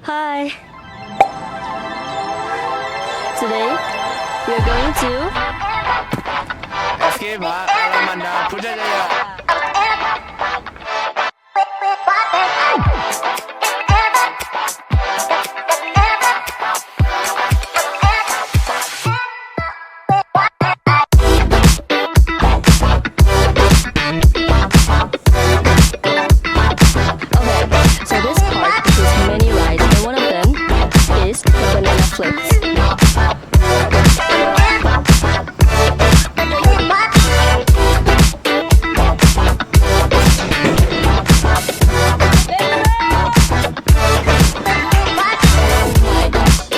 Hi. Today, we are going to Escape Alamanda Putrajaya. So this park has many rides, and one of them is the banana flips.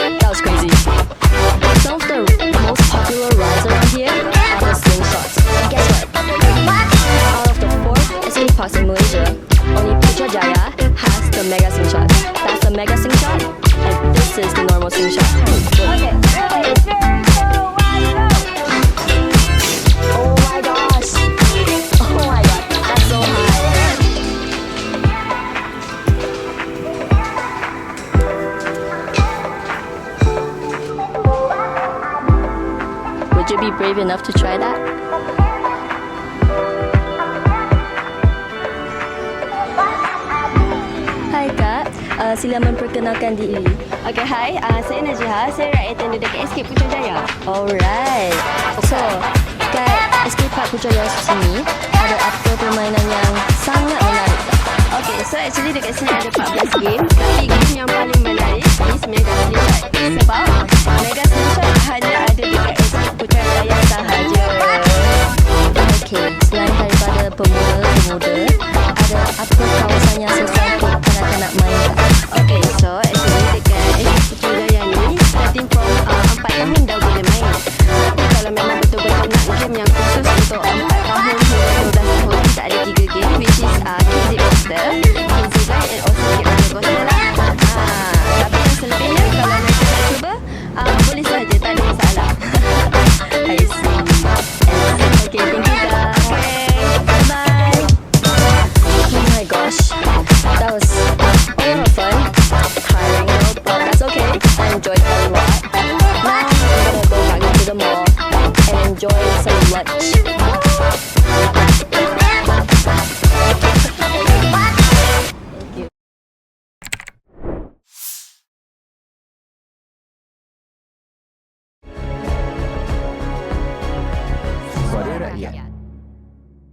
That was crazy. Some of the most popular rides around here are the slingshots. And guess what? Out of the 4 escape parks in Malaysia, only Putrajaya has the mega slingshot. That's the mega slingshot, and this is the normal slingshot. Okay, ready, 3, 2, 1, go! Oh my gosh! Oh my god, that's so high. Would you be brave enough to try that? Hai Kak, sila memperkenalkan diri. Okay, hi. Saya Najiha. Saya ride attendant dekat Escape Putrajaya. Alright. So, kat Escape Park Putrajaya sini ada apa permainan yang sangat menarik tak? Okay, so actually dekat sini ada 14 game. Tapi game yang paling menarik is Mega Slingshot. Sebab Mega Slingshot